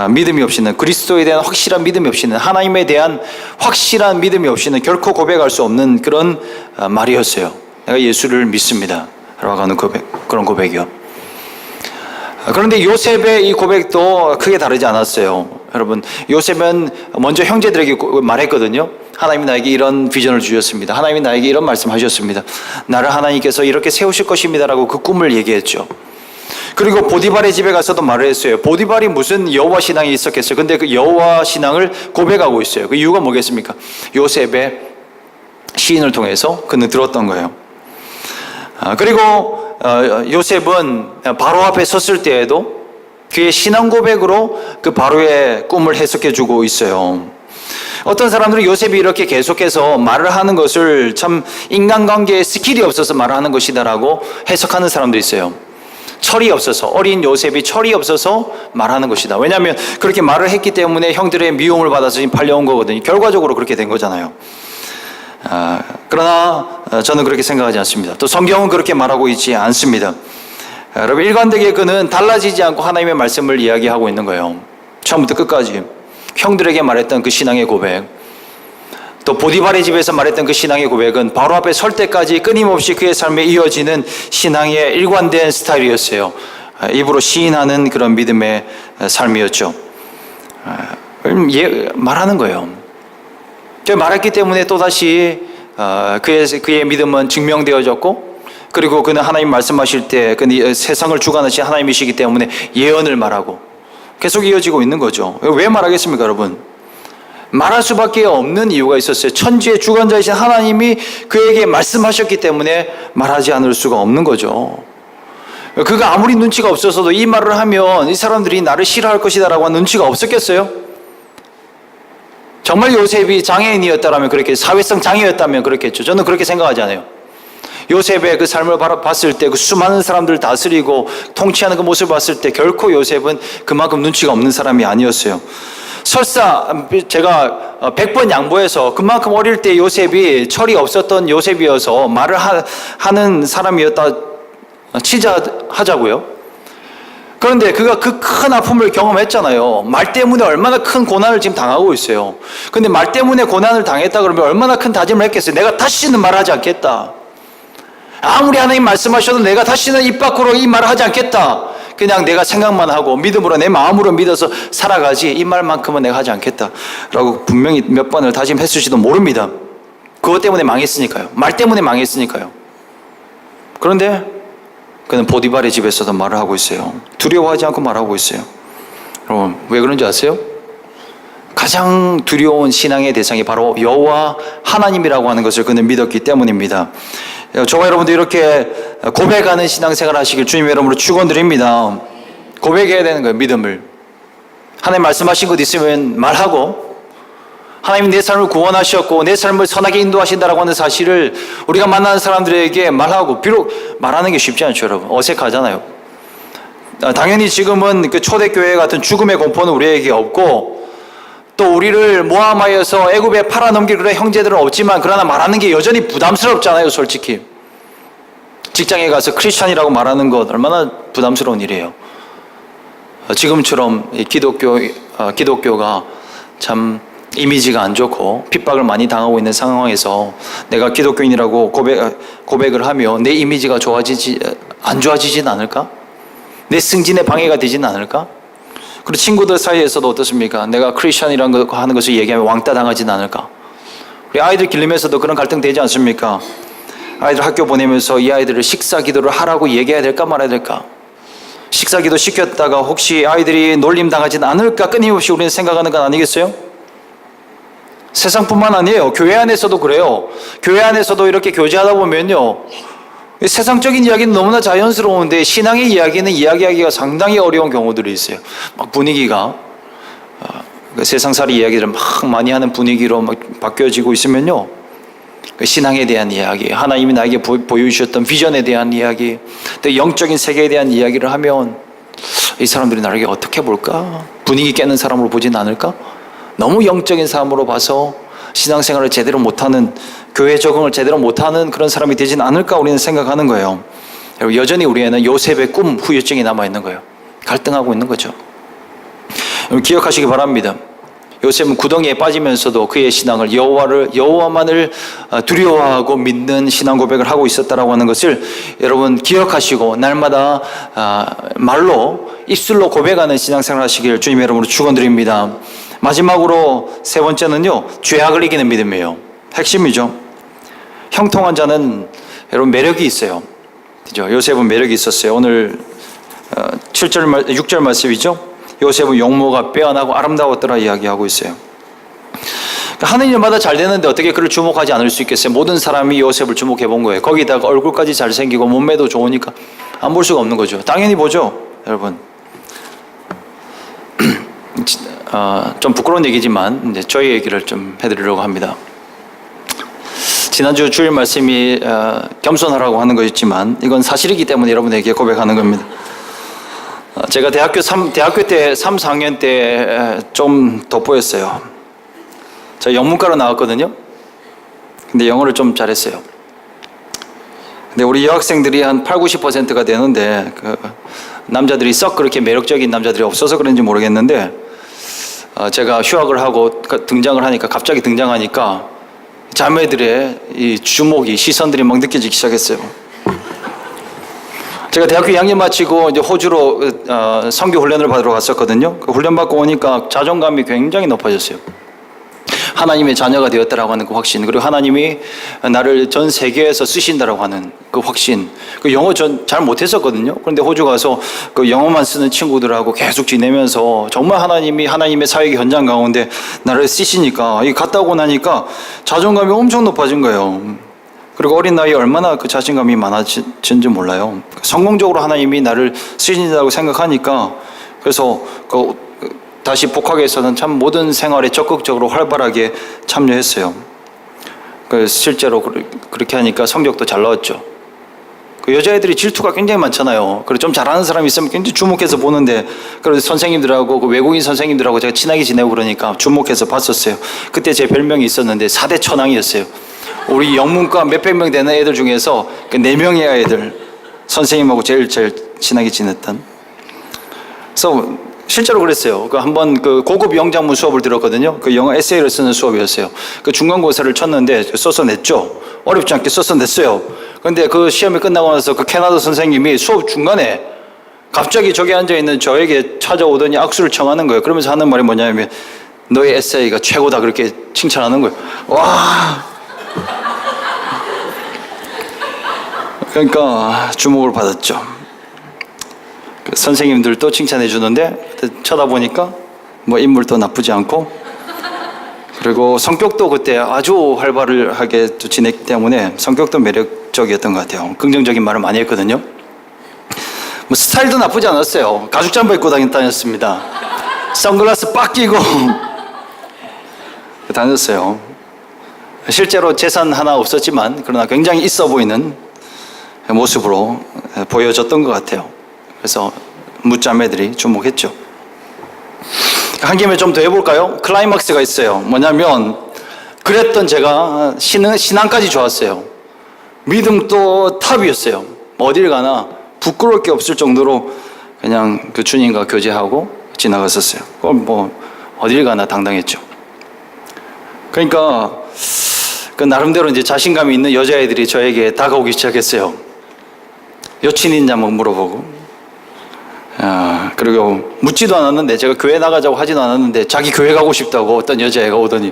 S1: 믿음이 없이는, 그리스도에 대한 확실한 믿음이 없이는, 하나님에 대한 확실한 믿음이 없이는 결코 고백할 수 없는 그런 말이었어요. 내가 예수를 믿습니다 라고 하는 그런 고백이요. 그런데 요셉의 이 고백도 크게 다르지 않았어요. 여러분, 요셉은 먼저 형제들에게 말했거든요. 하나님이 나에게 이런 비전을 주셨습니다. 하나님이 나에게 이런 말씀하셨습니다. 나를 하나님께서 이렇게 세우실 것입니다 라고 그 꿈을 얘기했죠. 그리고 보디발의 집에 가서도 말을 했어요. 보디발이 무슨 여호와 신앙이 있었겠어요. 근데 그 여호와 신앙을 고백하고 있어요. 그 이유가 뭐겠습니까? 요셉의 시인을 통해서 그는 들었던 거예요. 그리고 요셉은 바로 앞에 섰을 때에도 그의 신앙 고백으로 그 바로의 꿈을 해석해주고 있어요. 어떤 사람들은 요셉이 이렇게 계속해서 말을 하는 것을 참 인간관계에 스킬이 없어서 말을 하는 것이다라고 해석하는 사람도 있어요. 철이 없어서, 어린 요셉이 철이 없어서 말하는 것이다. 왜냐하면 그렇게 말을 했기 때문에 형들의 미움을 받아서 지금 팔려온 거거든요. 결과적으로 그렇게 된 거잖아요. 그러나 저는 그렇게 생각하지 않습니다. 또 성경은 그렇게 말하고 있지 않습니다. 여러분, 일관되게 그는 달라지지 않고 하나님의 말씀을 이야기하고 있는 거예요. 처음부터 끝까지 형들에게 말했던 그 신앙의 고백, 또 보디발의 집에서 말했던 그 신앙의 고백은 바로 앞에 설 때까지 끊임없이 그의 삶에 이어지는 신앙의 일관된 스타일이었어요. 입으로 시인하는 그런 믿음의 삶이었죠. 말하는 거예요. 말했기 때문에 또다시 그의 믿음은 증명되어졌고, 그리고 그는 하나님 말씀하실 때 그는 세상을 주관하신 하나님이시기 때문에 예언을 말하고 계속 이어지고 있는 거죠. 왜 말하겠습니까, 여러분? 말할 수밖에 없는 이유가 있었어요. 천지의 주관자이신 하나님이 그에게 말씀하셨기 때문에 말하지 않을 수가 없는 거죠. 그가 아무리 눈치가 없어서도 이 말을 하면 이 사람들이 나를 싫어할 것이다라고 하는 눈치가 없었겠어요? 정말 요셉이 장애인이었다면 그렇게, 사회성 장애였다면 그렇겠죠. 저는 그렇게 생각하지 않아요. 요셉의 그 삶을 봤을 때, 그 수많은 사람들을 다스리고 통치하는 그 모습을 봤을 때 결코 요셉은 그만큼 눈치가 없는 사람이 아니었어요. 설사 제가 100번 양보해서 그만큼 어릴 때 요셉이 철이 없었던 요셉이어서 말을 하는 사람이었다 치자하자고요. 그런데 그가 그 큰 아픔을 경험했잖아요. 말 때문에 얼마나 큰 고난을 지금 당하고 있어요. 근데 말 때문에 고난을 당했다 그러면 얼마나 큰 다짐을 했겠어요. 내가 다시는 말하지 않겠다. 아무리 하나님 말씀하셔도 내가 다시는 입 밖으로 이 말을 하지 않겠다. 그냥 내가 생각만 하고 믿음으로 내 마음으로 믿어서 살아가지 이 말만큼은 내가 하지 않겠다 라고 분명히 몇 번을 다짐했을지도 모릅니다. 그것 때문에 망했으니까요. 말 때문에 망했으니까요. 그런데 그는 보디발의 집에서도 말을 하고 있어요. 두려워하지 않고 말하고 있어요. 여러분 왜 그런지 아세요? 가장 두려운 신앙의 대상이 바로 여호와 하나님이라고 하는 것을 그는 믿었기 때문입니다. 저와 여러분도 이렇게 고백하는 신앙생활 하시길 주님의 이름으로 축원드립니다. 고백해야 되는 거예요. 믿음을. 하나님 말씀하신 것 있으면 말하고, 하나님 내 삶을 구원하셨고 내 삶을 선하게 인도하신다라고 하는 사실을 우리가 만나는 사람들에게 말하고, 비록 말하는 게 쉽지 않죠 여러분. 어색하잖아요. 당연히 지금은 그 초대교회 같은 죽음의 공포는 우리에게 없고, 또 우리를 모함하여서 애굽에 팔아넘길 그런 형제들은 없지만, 그러나 말하는 게 여전히 부담스럽잖아요. 솔직히 직장에 가서 크리스찬이라고 말하는 것 얼마나 부담스러운 일이에요. 지금처럼 기독교가 참 이미지가 안 좋고 핍박을 많이 당하고 있는 상황에서 내가 기독교인이라고 고백을 하며 내 이미지가 안 좋아지진 않을까? 내 승진에 방해가 되지는 않을까? 그리고 친구들 사이에서도 어떻습니까? 내가 크리스천이라는 거 하는 것을 얘기하면 왕따 당하지는 않을까? 우리 아이들 기르면서도 그런 갈등 되지 않습니까? 아이들 학교 보내면서 이 아이들을 식사 기도를 하라고 얘기해야 될까 말아야 될까? 식사 기도 시켰다가 혹시 아이들이 놀림 당하지는 않을까 끊임없이 우리는 생각하는 건 아니겠어요? 세상뿐만 아니에요. 교회 안에서도 그래요. 교회 안에서도 이렇게 교제하다 보면요, 세상적인 이야기는 너무나 자연스러운데 신앙의 이야기는 이야기하기가 상당히 어려운 경우들이 있어요. 막 분위기가 세상살이 이야기를 막 많이 하는 분위기로 막 바뀌어지고 있으면요, 신앙에 대한 이야기, 하나님이 나에게 보여주셨던 비전에 대한 이야기, 또 영적인 세계에 대한 이야기를 하면 이 사람들이 나에게 어떻게 볼까? 분위기 깨는 사람으로 보진 않을까? 너무 영적인 사람으로 봐서 신앙생활을 제대로 못하는, 교회 적응을 제대로 못하는 그런 사람이 되진 않을까 우리는 생각하는 거예요. 여전히 우리에는 요셉의 꿈 후유증이 남아있는 거예요. 갈등하고 있는 거죠. 기억하시기 바랍니다. 요셉은 구덩이에 빠지면서도 그의 신앙을 여호와만을 두려워하고 믿는 신앙 고백을 하고 있었다라고 하는 것을 여러분 기억하시고 날마다 말로 입술로 고백하는 신앙생활 하시길 주님의 이름으로 축원드립니다. 마지막으로 세 번째는요, 죄악을 이기는 믿음이에요. 핵심이죠. 형통한 자는 여러분 매력이 있어요. 그죠? 요셉은 매력이 있었어요. 오늘 6절 말씀이죠. 요셉은 용모가 빼어나고 아름다웠더라 이야기하고 있어요. 하는 일마다 잘 되는데 어떻게 그를 주목하지 않을 수 있겠어요? 모든 사람이 요셉을 주목해 본 거예요. 거기다가 얼굴까지 잘생기고 몸매도 좋으니까 안 볼 수가 없는 거죠. 당연히 보죠, 여러분. 좀 부끄러운 얘기지만 이제 저희 얘기를 좀 해드리려고 합니다. 지난주 주일 말씀이 겸손하라고 하는 것이지만 이건 사실이기 때문에 여러분에게 고백하는 겁니다. 제가 대학교 때 3, 4학년 때 좀 돋보였어요. 저 영문과로 나왔거든요. 근데 영어를 좀 잘했어요. 근데 우리 여학생들이 한 8, 90%가 되는데 그 남자들이 썩 그렇게 매력적인 남자들이 없어서 그런지 모르겠는데 제가 휴학을 하고 등장을 하니까, 갑자기 등장하니까 자매들의 이 주목이, 시선들이 막 느껴지기 시작했어요. 제가 대학교 2학년 마치고 이제 호주로 선교 훈련을 받으러 갔었거든요. 그 훈련 받고 오니까 자존감이 굉장히 높아졌어요. 하나님의 자녀가 되었다라고 하는 그 확신, 그리고 하나님이 나를 전 세계에서 쓰신다라고 하는 그 확신. 그 영어 전 잘 못했었거든요. 그런데 호주 가서 그 영어만 쓰는 친구들하고 계속 지내면서 정말 하나님의 사역의 현장 가운데 나를 쓰시니까, 이 갔다 오고 나니까 자존감이 엄청 높아진 거예요. 그리고 어린 나이에 얼마나 그 자신감이 많아진지 몰라요. 성공적으로 하나님이 나를 쓰신다고 생각하니까, 그래서 다시 복학에서는 참 모든 생활에 적극적으로 활발하게 참여했어요. 실제로 그렇게 하니까 성적도 잘 나왔죠. 그 여자애들이 질투가 굉장히 많잖아요. 그리고 좀 잘하는 사람이 있으면 굉장히 주목해서 보는데, 그래서 선생님들하고 그 외국인 선생님들하고 제가 친하게 지내고 그러니까 주목해서 봤었어요. 그때 제 별명이 있었는데 4대 천왕이었어요. 우리 영문과 몇백 명 되는 애들 중에서 그 4명의 애들, 선생님하고 제일 친하게 지냈던. 그래서 실제로 그랬어요. 그 한번 그 고급 영장문 수업을 들었거든요. 그 영어 에세이를 쓰는 수업이었어요. 그 중간고사를 쳤는데 써서 냈죠. 어렵지 않게 써서 냈어요. 근데 그 시험이 끝나고 나서 그 캐나다 선생님이 수업 중간에 갑자기 저기 앉아있는 저에게 찾아오더니 악수를 청하는 거예요. 그러면서 하는 말이 뭐냐면, 너의 에세이가 최고다, 그렇게 칭찬하는 거예요. 와! 그러니까 주목을 받았죠. 그 선생님들도 칭찬해 주는데 쳐다보니까 뭐 인물도 나쁘지 않고, 그리고 성격도 그때 아주 활발하게 지냈기 때문에 성격도 매력적이었던 것 같아요. 긍정적인 말을 많이 했거든요. 뭐 스타일도 나쁘지 않았어요. 가죽 잠바 입고 다녔습니다. 선글라스 빡 끼고 다녔어요. 실제로 재산 하나 없었지만 그러나 굉장히 있어 보이는 모습으로 보여졌던 것 같아요. 그래서 무자매들이 주목했죠. 한 김에 좀 더 해볼까요? 클라이막스가 있어요. 뭐냐면, 그랬던 제가 신앙까지 좋았어요. 믿음도 탑이었어요. 어딜 가나 부끄러울 게 없을 정도로 그냥 그 주님과 교제하고 지나갔었어요. 그럼 뭐 어딜 가나 당당했죠. 그러니까 그 나름대로 이제 자신감이 있는 여자애들이 저에게 다가오기 시작했어요. 여친 있냐 뭐 물어보고. 그리고 묻지도 않았는데, 제가 교회 나가자고 하지도 않았는데 자기 교회 가고 싶다고 어떤 여자애가 오더니,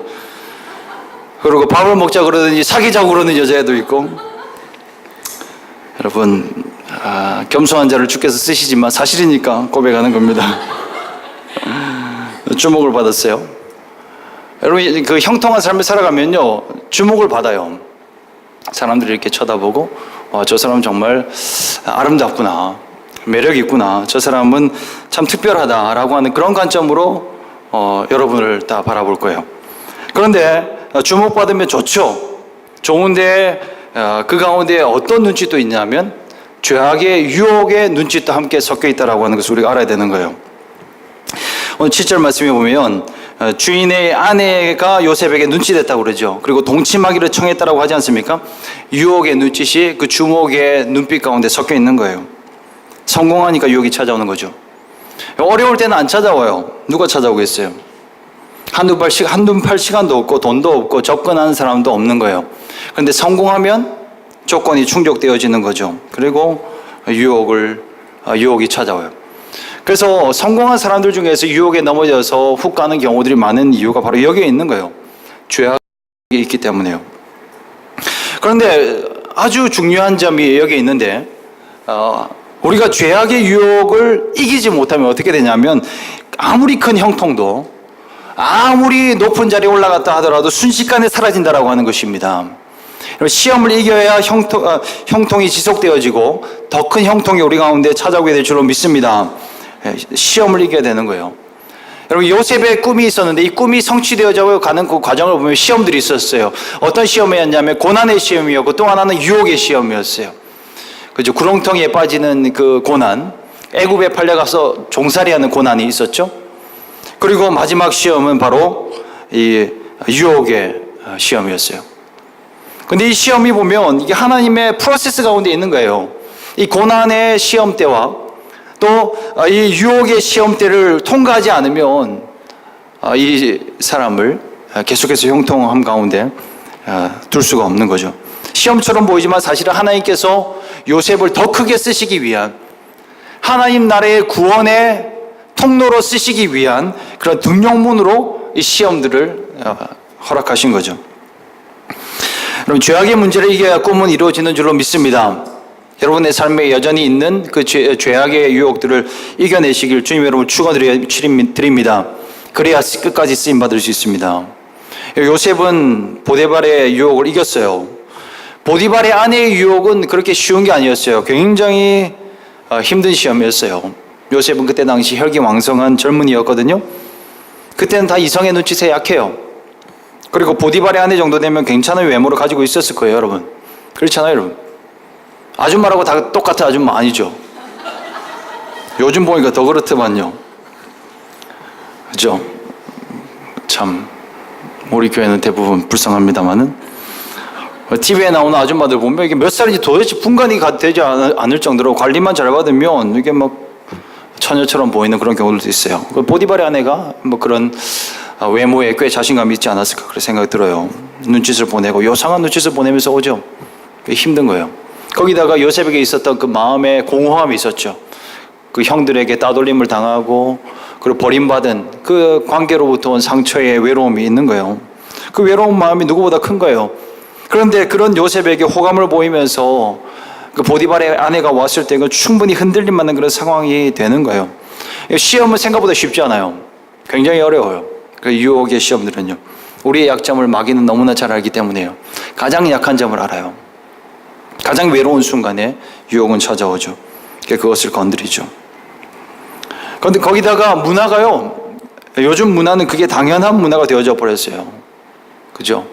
S1: 그리고 밥을 먹자 그러더니 사귀자고 그러는 여자애도 있고. 여러분, 겸손한 자를 주께서 쓰시지만 사실이니까 고백하는 겁니다. 주목을 받았어요. 여러분, 그 형통한 삶을 살아가면요, 주목을 받아요. 사람들이 이렇게 쳐다보고, 저 사람 정말 아름답구나, 매력 있구나, 저 사람은 참 특별하다라고 하는 그런 관점으로 여러분을 다 바라볼 거예요. 그런데 주목받으면 좋죠. 좋은데 그 가운데 어떤 눈짓도 있냐면, 죄악의 유혹의 눈짓도 함께 섞여 있다라고 하는 것을 우리가 알아야 되는 거예요. 오늘 7절 말씀에 보면 주인의 아내가 요셉에게 눈짓했다고 그러죠. 그리고 동침하기를 청했다라고 하지 않습니까? 유혹의 눈짓이 그 주목의 눈빛 가운데 섞여 있는 거예요. 성공하니까 유혹이 찾아오는 거죠. 어려울 때는 안 찾아와요. 누가 찾아오겠어요? 한두 팔 시간도 없고 돈도 없고 접근하는 사람도 없는 거예요. 그런데 성공하면 조건이 충족되어지는 거죠. 그리고 유혹이 찾아와요. 그래서 성공한 사람들 중에서 유혹에 넘어져서 훅 가는 경우들이 많은 이유가 바로 여기에 있는 거예요. 죄악이 있기 때문에요. 그런데 아주 중요한 점이 여기에 있는데, 우리가 죄악의 유혹을 이기지 못하면 어떻게 되냐면, 아무리 큰 형통도, 아무리 높은 자리에 올라갔다 하더라도 순식간에 사라진다라고 하는 것입니다. 시험을 이겨야 형통이 지속되어지고 더 큰 형통이 우리 가운데 찾아오게 될 줄로 믿습니다. 시험을 이겨야 되는 거예요. 여러분, 요셉의 꿈이 있었는데 이 꿈이 성취되어져 가는 그 과정을 보면 시험들이 있었어요. 어떤 시험이었냐면 고난의 시험이었고, 또 하나는 유혹의 시험이었어요. 그죠? 구렁텅이에 빠지는 그 고난, 애굽에 팔려가서 종살이하는 고난이 있었죠. 그리고 마지막 시험은 바로 이 유혹의 시험이었어요. 근데 이 시험이 보면 이게 하나님의 프로세스 가운데 있는 거예요. 이 고난의 시험 때와 또 이 유혹의 시험 때를 통과하지 않으면 이 사람을 계속해서 형통함 가운데 둘 수가 없는 거죠. 시험처럼 보이지만 사실은 하나님께서 요셉을 더 크게 쓰시기 위한, 하나님 나라의 구원의 통로로 쓰시기 위한 그런 등용문으로 이 시험들을 허락하신 거죠. 여러분, 죄악의 문제를 이겨야 꿈은 이루어지는 줄로 믿습니다. 여러분의 삶에 여전히 있는 그 죄악의 유혹들을 이겨내시길 주님 여러분 축원드립니다. 그래야 끝까지 쓰임 받을 수 있습니다. 요셉은 보디발의 유혹을 이겼어요. 보디발의 아내의 유혹은 그렇게 쉬운 게 아니었어요. 굉장히 힘든 시험이었어요. 요셉은 그때 당시 혈기왕성한 젊은이였거든요. 그때는 다 이성의 눈짓에 약해요. 그리고 보디발의 아내 정도 되면 괜찮은 외모를 가지고 있었을 거예요, 여러분. 그렇잖아요, 여러분. 아줌마라고 다 똑같은 아줌마 아니죠. 요즘 보니까 더 그렇더만요. 그죠? 참 우리 교회는 대부분 불쌍합니다만은 TV에 나오는 아줌마들 보면 이게 몇 살인지 도대체 분간이 되지 않을 정도로 관리만 잘 받으면 이게 막 처녀처럼 보이는 그런 경우들도 있어요. 보디발의 아내가 뭐 그런 외모에 꽤 자신감이 있지 않았을까 그런 생각이 들어요. 눈짓을 보내고 요상한 눈짓을 보내면서 오죠. 힘든 거예요. 거기다가 요셉에게 있었던 그 마음의 공허함이 있었죠. 그 형들에게 따돌림을 당하고 그리고 버림받은 그 관계로부터 온 상처의 외로움이 있는 거예요. 그 외로운 마음이 누구보다 큰 거예요. 그런데 그런 요셉에게 호감을 보이면서 그 보디발의 아내가 왔을 때 충분히 흔들림 맞는 그런 상황이 되는 거예요. 시험은 생각보다 쉽지 않아요. 굉장히 어려워요. 그 유혹의 시험들은요. 우리의 약점을 마귀는 너무나 잘 알기 때문에요. 가장 약한 점을 알아요. 가장 외로운 순간에 유혹은 찾아오죠. 그것을 건드리죠. 그런데 거기다가 문화가요. 요즘 문화는 그게 당연한 문화가 되어져 버렸어요. 그죠?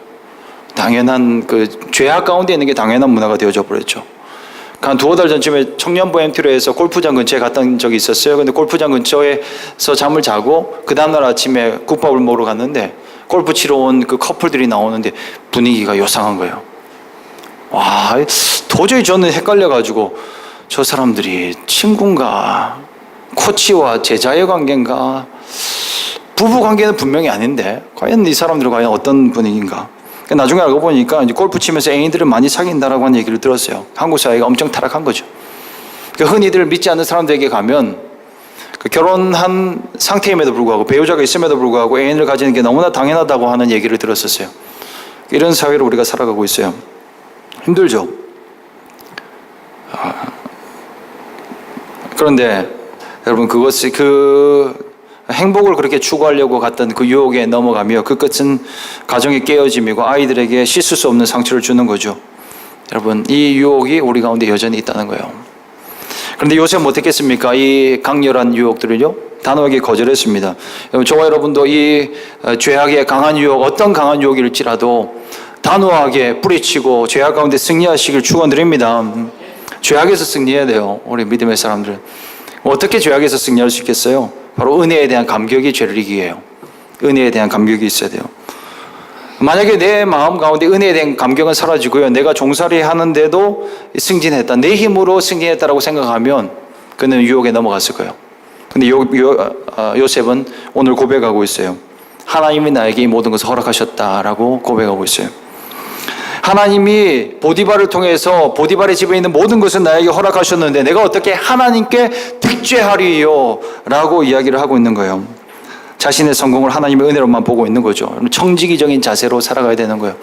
S1: 당연한 그 죄악 가운데 있는 게 당연한 문화가 되어져 버렸죠. 한 두어 달 전쯤에 청년부 MT로 해서 골프장 근처에 갔던 적이 있었어요. 근데 골프장 근처에서 잠을 자고 그 다음날 아침에 국밥을 먹으러 갔는데 골프 치러 온 그 커플들이 나오는데 분위기가 요상한 거예요. 와, 도저히 저는 헷갈려가지고 저 사람들이 친구인가 코치와 제자의 관계인가 부부 관계는 분명히 아닌데 과연 이 사람들은 과연 어떤 분위기인가. 나중에 알고 보니까 이제 골프 치면서 애인들을 많이 사귄다라고 하는 얘기를 들었어요. 한국 사회가 엄청 타락한 거죠. 흔히들 믿지 않는 사람들에게 가면 결혼한 상태임에도 불구하고 배우자가 있음에도 불구하고 애인을 가지는 게 너무나 당연하다고 하는 얘기를 들었었어요. 이런 사회로 우리가 살아가고 있어요. 힘들죠. 그런데 여러분 그것이 그 행복을 그렇게 추구하려고 갔던 그 유혹에 넘어가며 그 끝은 가정의 깨어짐이고 아이들에게 씻을 수 없는 상처를 주는 거죠. 여러분 이 유혹이 우리 가운데 여전히 있다는 거예요. 그런데 요셉은 어떻겠습니까? 이 강렬한 유혹들을요 단호하게 거절했습니다. 저와 여러분도 이 죄악의 강한 유혹 어떤 강한 유혹일지라도 단호하게 뿌리치고 죄악 가운데 승리하시길 축원드립니다. 죄악에서 승리해야 돼요. 우리 믿음의 사람들은. 어떻게 죄악에서 승리할 수 있겠어요? 바로 은혜에 대한 감격이 죄를 이기게요. 은혜에 대한 감격이 있어야 돼요. 만약에 내 마음 가운데 은혜에 대한 감격은 사라지고요. 내가 종살이 하는데도 승진했다. 내 힘으로 승진했다라고 생각하면 그는 유혹에 넘어갔을 거예요. 근데 요셉은 오늘 고백하고 있어요. 하나님이 나에게 이 모든 것을 허락하셨다라고 고백하고 있어요. 하나님이 보디발을 통해서 보디발의 집에 있는 모든 것을 나에게 허락하셨는데 내가 어떻게 하나님께 득죄하리요? 라고 이야기를 하고 있는 거예요. 자신의 성공을 하나님의 은혜로만 보고 있는 거죠. 청지기적인 자세로 살아가야 되는 거예요.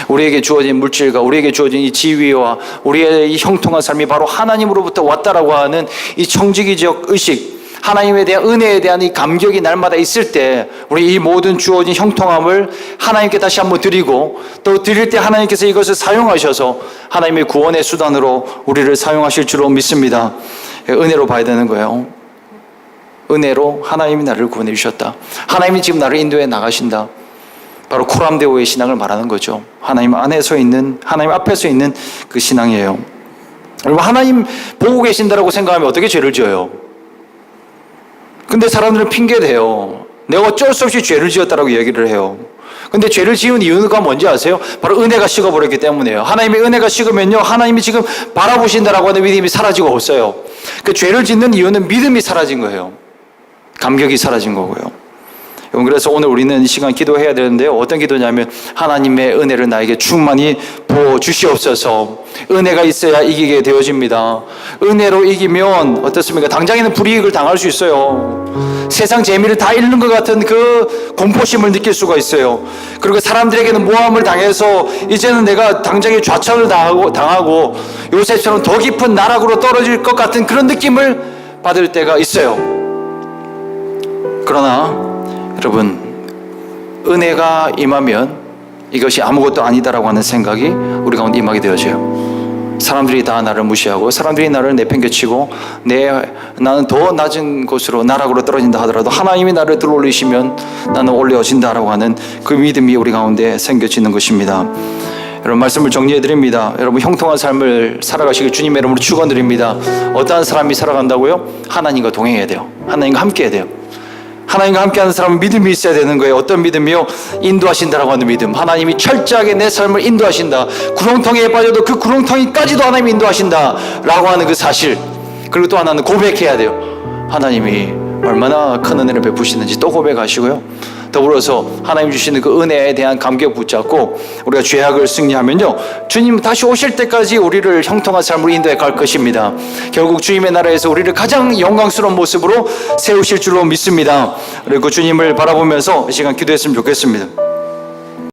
S1: 우리에게 주어진 물질과 우리에게 주어진 이 지위와 우리의 이 형통한 삶이 바로 하나님으로부터 왔다라고 하는 이 청지기적 의식, 하나님에 대한 은혜에 대한 이 감격이 날마다 있을 때 우리 이 모든 주어진 형통함을 하나님께 다시 한번 드리고 또 드릴 때 하나님께서 이것을 사용하셔서 하나님의 구원의 수단으로 우리를 사용하실 줄로 믿습니다. 은혜로 봐야 되는 거예요. 은혜로 하나님이 나를 구원해 주셨다. 하나님이 지금 나를 인도해 나가신다. 바로 코람데오의 신앙을 말하는 거죠. 하나님 안에서 있는, 하나님 앞에서 있는 그 신앙이에요. 여러분 하나님 보고 계신다라고 생각하면 어떻게 죄를 지어요? 근데 사람들은 핑계대요. 내가 어쩔 수 없이 죄를 지었다라고 얘기를 해요. 근데 죄를 지은 이유가 뭔지 아세요? 바로 은혜가 식어버렸기 때문이에요. 하나님의 은혜가 식으면요 하나님이 지금 바라보신다라고 하는 믿음이 사라지고 없어요. 그 죄를 짓는 이유는 믿음이 사라진 거예요. 감격이 사라진 거고요. 그래서 오늘 우리는 이 시간 기도해야 되는데요. 어떤 기도냐면 하나님의 은혜를 나에게 충만히 부어주시옵소서. 은혜가 있어야 이기게 되어집니다. 은혜로 이기면 어떻습니까? 당장에는 불이익을 당할 수 있어요. 세상 재미를 다 잃는 것 같은 그 공포심을 느낄 수가 있어요. 그리고 사람들에게는 모함을 당해서 이제는 내가 당장에 좌천을 당하고 요셉처럼 더 깊은 나락으로 떨어질 것 같은 그런 느낌을 받을 때가 있어요. 그러나 여러분 은혜가 임하면 이것이 아무것도 아니다라고 하는 생각이 우리 가운데 임하게 되어져요. 사람들이 다 나를 무시하고 사람들이 나를 내팽개치고 나는 더 낮은 곳으로 나락으로 떨어진다 하더라도 하나님이 나를 들어올리시면 나는 올려진다라고 하는 그 믿음이 우리 가운데 생겨지는 것입니다. 여러분 말씀을 정리해 드립니다. 여러분 형통한 삶을 살아가시길 주님의 이름으로 축원드립니다. 어떠한 사람이 살아간다고요? 하나님과 동행해야 돼요. 하나님과 함께 해야 돼요. 하나님과 함께하는 사람은 믿음이 있어야 되는 거예요. 어떤 믿음이요? 인도하신다라고 하는 믿음. 하나님이 철저하게 내 삶을 인도하신다. 구렁텅이에 빠져도 그 구렁텅이까지도 하나님이 인도하신다 라고 하는 그 사실. 그리고 또 하나는 고백해야 돼요. 하나님이 얼마나 큰 은혜를 베푸시는지 또 고백하시고요. 더불어서 하나님 주시는 그 은혜에 대한 감격 붙잡고 우리가 죄악을 승리하면요, 주님 다시 오실 때까지 우리를 형통한 삶으로 인도해 갈 것입니다. 결국 주님의 나라에서 우리를 가장 영광스러운 모습으로 세우실 줄로 믿습니다. 그리고 주님을 바라보면서 이 시간 기도했으면 좋겠습니다.